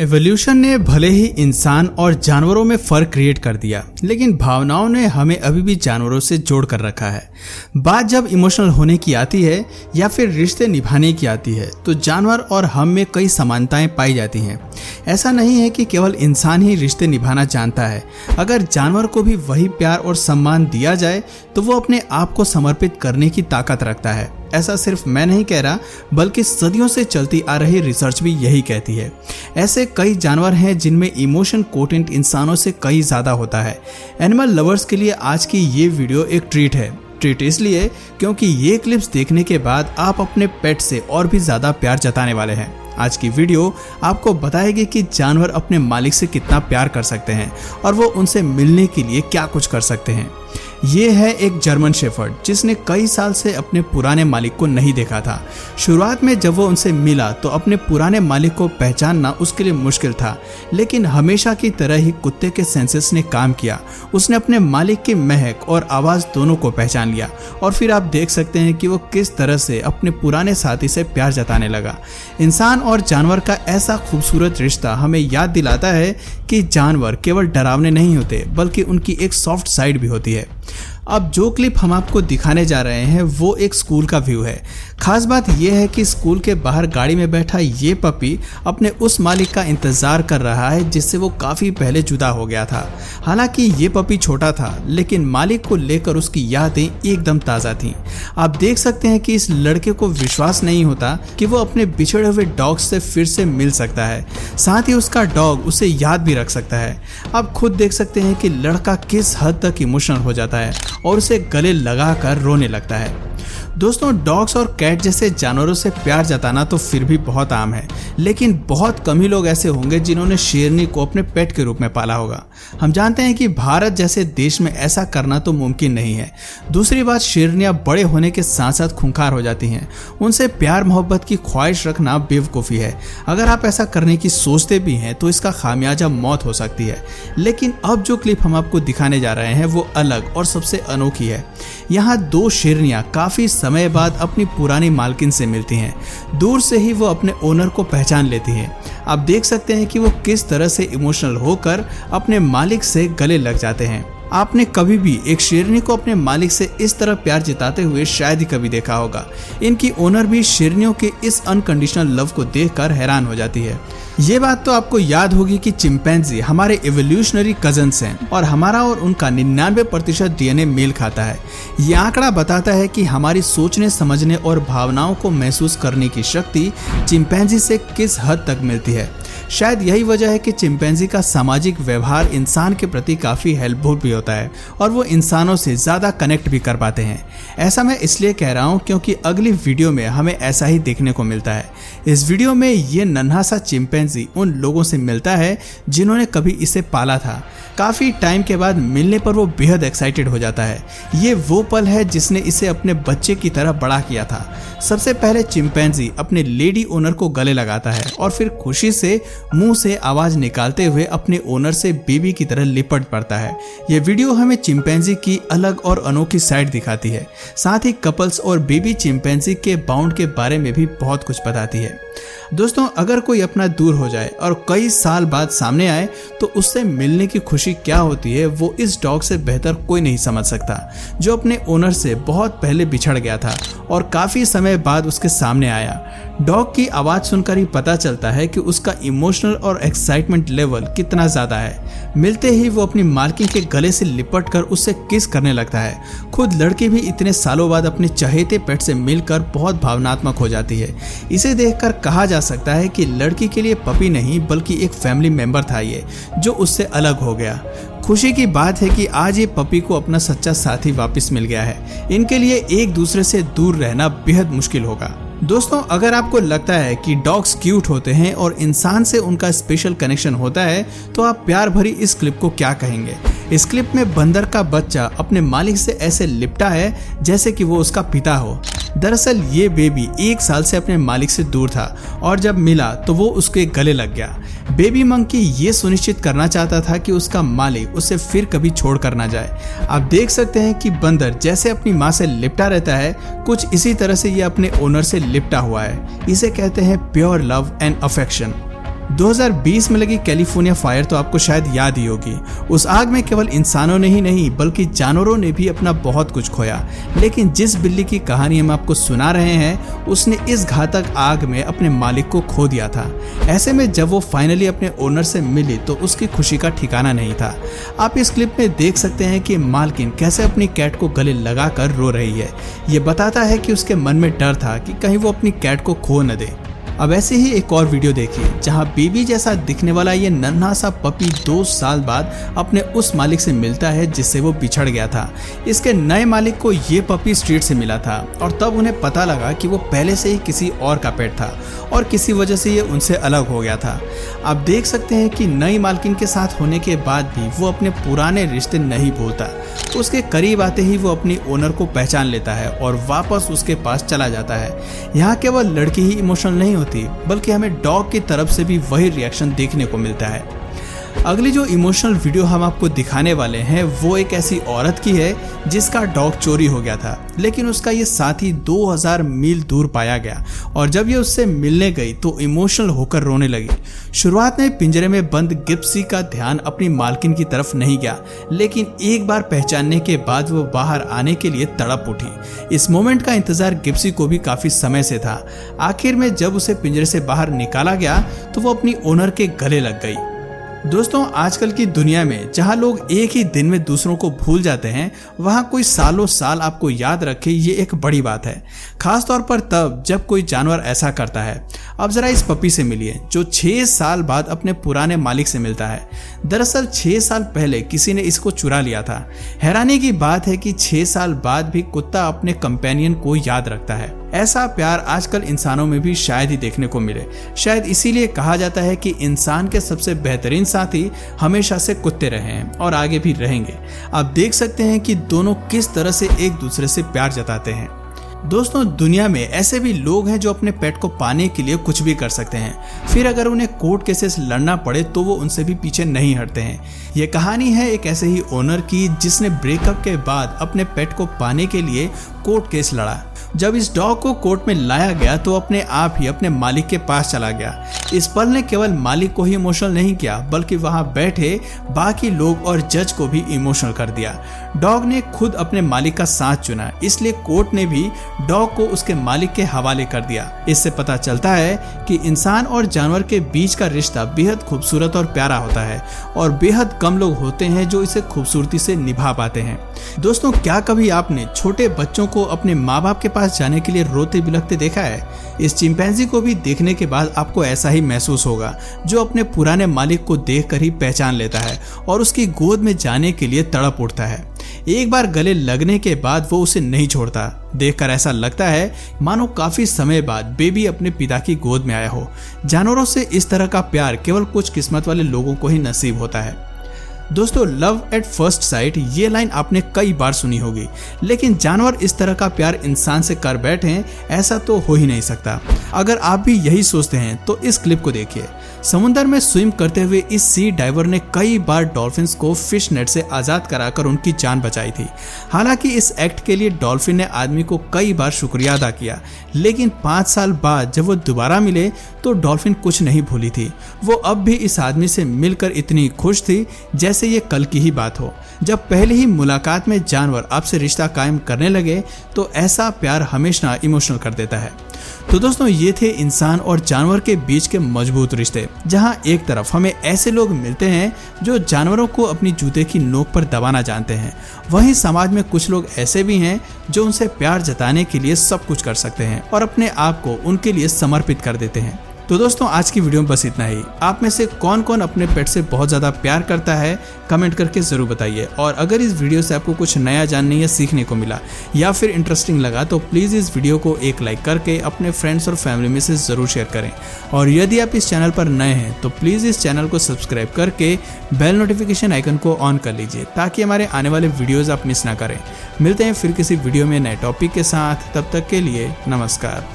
Evolution ने भले ही इंसान और जानवरों में फर्क क्रिएट कर दिया, लेकिन भावनाओं ने हमें अभी भी जानवरों से जोड़ कर रखा है। बात जब इमोशनल होने की आती है या फिर रिश्ते निभाने की आती है तो जानवर और हम में कई समानताएं पाई जाती हैं। ऐसा नहीं है कि केवल इंसान ही रिश्ते निभाना जानता है। अगर जानवर को भी वही प्यार और सम्मान दिया जाए तो वो अपने आप को समर्पित करने की ताकत रखता है। ऐसा सिर्फ मैं नहीं कह रहा, बल्कि सदियों से चलती आ रही रिसर्च भी यही कहती है। ऐसे कई जानवर हैं जिनमें इमोशन कोटेंट इंसानों से कई ज़्यादा होता है। एनिमल लवर्स के लिए आज की ये वीडियो एक ट्रीट है। ट्रीट इसलिए क्योंकि ये क्लिप्स देखने के बाद आप अपने पेट से और भी ज़्यादा प्यार जताने वाले हैं। आज की वीडियो आपको बताएगी कि जानवर अपने मालिक से कितना प्यार कर सकते हैं और वो उनसे मिलने के लिए क्या कुछ कर सकते हैं। ये है एक जर्मन शेफर्ड जिसने कई साल से अपने पुराने मालिक को नहीं देखा था। शुरुआत में जब वो उनसे मिला तो अपने पुराने मालिक को पहचानना उसके लिए मुश्किल था, लेकिन हमेशा की तरह ही कुत्ते के सेंसेस ने काम किया। उसने अपने मालिक की महक और आवाज़ दोनों को पहचान लिया और फिर आप देख सकते हैं कि वो किस तरह से अपने पुराने साथी से प्यार जताने लगा। इंसान और जानवर का ऐसा खूबसूरत रिश्ता हमें याद दिलाता है कि जानवर केवल डरावने नहीं होते, बल्कि उनकी एक सॉफ्ट साइड भी होती है। अब जो क्लिप हम आपको दिखाने जा रहे हैं वो एक स्कूल का व्यू है। खास बात यह है कि स्कूल के बाहर गाड़ी में बैठा ये पपी अपने उस मालिक का इंतजार कर रहा है जिससे वो काफ़ी पहले जुदा हो गया था। हालांकि ये पपी छोटा था, लेकिन मालिक को लेकर उसकी यादें एकदम ताज़ा थीं। आप देख सकते हैं कि इस लड़के को विश्वास नहीं होता कि वो अपने बिछड़े हुए डॉग से फिर से मिल सकता है। साथ ही उसका डॉग उसे याद भी रख सकता है। आप खुद देख सकते हैं कि लड़का किस हद तक इमोशनल हो जाता है और उसे गले लगाकर रोने लगता है। दोस्तों, डॉग्स और कैट जैसे जानवरों से प्यार जताना तो फिर भी बहुत आम है, लेकिन बहुत कम ही लोग ऐसे होंगे जिन्होंने शेरनी को अपने पेट के रूप में पाला होगा। हम जानते हैं कि भारत जैसे देश में ऐसा करना तो मुमकिन नहीं है। दूसरी बात, शेरनियां बड़े होने के साथ साथ खूंखार हो जाती हैं। उनसे प्यार मोहब्बत की ख्वाहिश रखना बेवकूफ़ी है। अगर आप ऐसा करने की सोचते भी हैं तो इसका खामियाजा मौत हो सकती है। लेकिन अब जो क्लिप हम आपको दिखाने जा रहे हैं वो अलग और सबसे अनोखी है। यहाँ दो शेरनियां काफ़ी समय बाद अपनी पुरानी मालकिन से मिलती हैं। दूर से ही वो अपने ओनर को पहचान लेती हैं। आप देख सकते हैं कि वो किस तरह से इमोशनल होकर अपने मालिक से गले लग जाते हैं। आपने कभी भी एक शेरनी को अपने मालिक से इस तरह प्यार जताते हुए शायद ही कभी देखा होगा। इनकी ओनर भी शेरनियों के इस अनकंडीशनल लव को देखकर हैरान हो जाती है। ये बात तो आपको याद होगी कि चिंपैंजी हमारे एवोल्यूशनरी कजन्स हैं और हमारा और उनका 99% डीएनए मेल खाता है। ये आंकड़ा बताता है कि हमारी सोचने, समझने और भावनाओं को महसूस करने की शक्ति चिंपैंजी से किस हद तक मिलती है। शायद यही वजह है कि चिंपैंजी का सामाजिक व्यवहार इंसान के प्रति काफ़ी हेल्पफुल भी होता है और वो इंसानों से ज़्यादा कनेक्ट भी कर पाते हैं। ऐसा मैं इसलिए कह रहा हूँ क्योंकि अगली वीडियो में हमें ऐसा ही देखने को मिलता है। इस वीडियो में ये नन्हा सा चिंपैंजी उन लोगों से मिलता है जिन्होंने कभी इसे पाला था। काफ़ी टाइम के बाद मिलने पर वो बेहद एक्साइटेड हो जाता है। ये वो पल है जिसने इसे अपने बच्चे की तरह बड़ा किया था। सबसे पहले चिंपैंजी अपने लेडी ओनर को गले लगाता है और फिर खुशी से मुंह से आवाज निकालते हुए अपने ओनर से बेबी की तरह लिपट पड़ता है। यह वीडियो हमें चिंपैंजी की अलग और अनोखी साइड दिखाती है। साथ ही कपल्स और बेबी चिंपैंजी के बाउंड के बारे में भी बहुत कुछ बताती है। दोस्तों, अगर कोई अपना दूर हो जाए और कई साल बाद सामने आए तो उससे मिलने की खुशी क्या होती है वो इस डॉग से बेहतर कोई नहीं समझ सकता, जो अपने ओनर से बहुत पहले बिछड़ गया था और काफ़ी समय बाद उसके सामने आया। डॉग की आवाज़ सुनकर ही पता चलता है कि उसका इमोशनल और एक्साइटमेंट लेवल कितना ज़्यादा है। मिलते ही वो अपनी मालकिन के गले से लिपट कर उससे किस करने लगता है। खुद लड़की भी इतने सालों बाद अपने चहेते पेट से मिलकर बहुत भावनात्मक हो जाती है। इसे देखकर कहा जा सकता है कि लड़की के लिए पपी नहीं बल्कि एक फैमिली मेंबर था ये, जो उससे अलग हो गया। खुशी की बात है कि आज ये पपी को अपना सच्चा साथी वापस मिल गया है। इनके लिए एक दूसरे से दूर रहना बेहद मुश्किल होगा। दोस्तों, अगर आपको लगता है कि डॉग्स क्यूट होते हैं और इंसान से उनका स्पेशल कनेक्शन होता है तो आप प्यार भरी इस क्लिप को क्या कहेंगे। इस क्लिप में बंदर का बच्चा अपने मालिक से ऐसे लिपटा है जैसे कि वो उसका पिता हो। दरअसल ये बेबी 1 साल से अपने मालिक से दूर था और जब मिला तो वो उसके गले लग गया। बेबी मंकी ये सुनिश्चित करना चाहता था कि उसका मालिक उसे फिर कभी छोड़ कर ना जाए। आप देख सकते हैं कि बंदर जैसे अपनी माँ से लिपटा रहता है, कुछ इसी तरह से ये अपने ओनर से लिपटा हुआ है। इसे कहते हैं प्योर लव एंड अफेक्शन। 2020 में लगी कैलिफोर्निया फायर तो आपको शायद याद ही होगी। उस आग में केवल इंसानों ने ही नहीं बल्कि जानवरों ने भी अपना बहुत कुछ खोया, लेकिन जिस बिल्ली की कहानी हम आपको सुना रहे हैं उसने इस घातक आग में अपने मालिक को खो दिया था। ऐसे में जब वो फाइनली अपने ओनर से मिली तो उसकी खुशी का ठिकाना नहीं था। आप इस क्लिप में देख सकते हैं कि मालकिन कैसे अपनी कैट को गले लगाकर रो रही है। ये बताता है कि उसके मन में डर था कि कहीं वो अपनी कैट को खो न दे। अब ऐसे ही एक और वीडियो देखिए जहां बेबी जैसा दिखने वाला ये नन्हा सा पपी 2 साल बाद अपने उस मालिक से मिलता है जिससे वो बिछड़ गया था। इसके नए मालिक को ये पपी स्ट्रीट से मिला था और तब उन्हें पता लगा कि वो पहले से ही किसी और का पेट था और किसी वजह से ये उनसे अलग हो गया था। आप देख सकते हैं कि नई मालकिन के साथ होने के बाद भी वो अपने पुराने रिश्ते नहीं भूलता। उसके करीब आते ही वो अपनी ओनर को पहचान लेता है और वापस उसके पास चला जाता है। यहाँ केवल लड़की ही इमोशनल नहीं होती बल्कि हमें डॉग की तरफ से भी वही रिएक्शन देखने को मिलता है। अगली जो इमोशनल वीडियो हम आपको दिखाने वाले हैं वो एक ऐसी औरत की है जिसका डॉग चोरी हो गया था, लेकिन उसका ये साथी 2000 मील दूर पाया गया और जब ये उससे मिलने गई तो इमोशनल होकर रोने लगी। शुरुआत में पिंजरे में बंद गिप्सी का ध्यान अपनी मालकिन की तरफ नहीं गया, लेकिन एक बार पहचानने के बाद वो बाहर आने के लिए तड़प उठी। इस मोमेंट का इंतजार गिप्सी को भी काफी समय से था। आखिर में जब उसे पिंजरे से बाहर निकाला गया तो वो अपनी ओनर के गले लग गई। दोस्तों, आजकल की दुनिया में जहां लोग एक ही दिन में दूसरों को भूल जाते हैं, वहां कोई सालों साल आपको याद रखे ये एक बड़ी बात है, खास तौर पर तब जब कोई जानवर ऐसा करता है। अब जरा इस पपी से मिलिए जो 6 साल बाद अपने पुराने मालिक से मिलता है। दरअसल 6 साल पहले किसी ने इसको चुरा लिया था। हैरानी की बात है कि 6 साल बाद भी कुत्ता अपने कंपेनियन को याद रखता है। ऐसा प्यार आजकल इंसानों में भी शायद ही देखने को मिले। शायद इसीलिए कहा जाता है कि इंसान के सबसे बेहतरीन साथी हमेशा से कुत्ते रहे हैं और आगे भी रहेंगे। आप देख सकते हैं कि दोनों किस तरह से एक दूसरे से प्यार जताते हैं। दोस्तों, दुनिया में ऐसे भी लोग हैं जो अपने पेट को पाने के लिए कुछ भी कर सकते हैं, फिर अगर उन्हें कोर्ट केसेस लड़ना पड़े तो वो उनसे भी पीछे नहीं हटते हैं। ये कहानी है एक ऐसे ही ओनर की जिसने ब्रेकअप के बाद अपने पेट को पाने के लिए कोर्ट केस लड़ा। जब इस डॉग को कोर्ट में लाया गया तो अपने आप ही अपने मालिक के पास चला गया। इस पल ने केवल मालिक को ही इमोशनल नहीं किया बल्कि वहां बैठे बाकी लोग और जज को भी इमोशनल कर दिया। डॉग ने खुद अपने मालिक का साथ चुना, इसलिए कोर्ट ने भी डॉग को उसके मालिक के हवाले कर दिया। इससे पता चलता है कि इंसान और जानवर के बीच का रिश्ता बेहद खूबसूरत और प्यारा होता है और बेहद कम लोग होते हैं जो इसे खूबसूरती से निभा पाते हैं। दोस्तों, क्या कभी आपने छोटे बच्चों को अपने माँ बाप के पास जाने के लिए रोते बिलखते देखा है? इस चिंपैंजी को भी देखने के बाद आपको ऐसा ही महसूस होगा, जो अपने पुराने मालिक को देखकर ही पहचान लेता है और उसकी गोद में जाने के लिए तड़प उठता है। एक बार गले लगने के बाद वो उसे नहीं छोड़ता। देखकर ऐसा लगता है मानो काफी समय बाद बेबी अपने पिता की गोद में आया हो। जानवरों से इस तरह का प्यार केवल कुछ किस्मत वाले लोगों को ही नसीब होता है। दोस्तों, लव एट फर्स्ट साइट ये लाइन आपने कई बार सुनी होगी, लेकिन जानवर इस तरह का प्यार इंसान से कर बैठे ऐसा तो हो ही नहीं सकता। अगर आप भी यही सोचते हैं तो इस क्लिप को देखिए। समुद्र में स्विम करते हुए इस सी डाइवर ने कई बार डॉल्फिन्स को फिश नेट से आजाद कराकर उनकी जान बचाई थी। हालांकि इस एक्ट के लिए डॉल्फिन ने आदमी को कई बार शुक्रिया अदा किया, लेकिन 5 साल बाद जब वो दोबारा मिले तो डॉल्फिन कुछ नहीं भूली थी। वो अब भी इस आदमी से मिलकर इतनी खुश थी जैसे ये कल की ही बात हो। जब पहले ही मुलाकात में जानवर आपसे रिश्ता कायम करने लगे तो ऐसा प्यार हमेशा इमोशनल कर देता है। तो दोस्तों, ये थे इंसान और जानवर के बीच के मजबूत रिश्ते, जहां एक तरफ हमें ऐसे लोग मिलते हैं जो जानवरों को अपनी जूते की नोक पर दबाना जानते हैं, वहीं समाज में कुछ लोग ऐसे भी हैं जो उनसे प्यार जताने के लिए सब कुछ कर सकते हैं और अपने आप को उनके लिए समर्पित कर देते हैं। तो दोस्तों, आज की वीडियो में बस इतना ही। आप में से कौन कौन अपने पेट से बहुत ज़्यादा प्यार करता है कमेंट करके ज़रूर बताइए। और अगर इस वीडियो से आपको कुछ नया जानने या सीखने को मिला या फिर इंटरेस्टिंग लगा तो प्लीज़ इस वीडियो को एक लाइक करके अपने फ्रेंड्स और फैमिली में से ज़रूर शेयर करें। और यदि आप इस चैनल पर नए हैं तो प्लीज़ इस चैनल को सब्सक्राइब करके बेल नोटिफिकेशन आइकन को ऑन कर लीजिए ताकि हमारे आने वाले वीडियोज़ आप मिस ना करें। मिलते हैं फिर किसी वीडियो में नए टॉपिक के साथ, तब तक के लिए नमस्कार।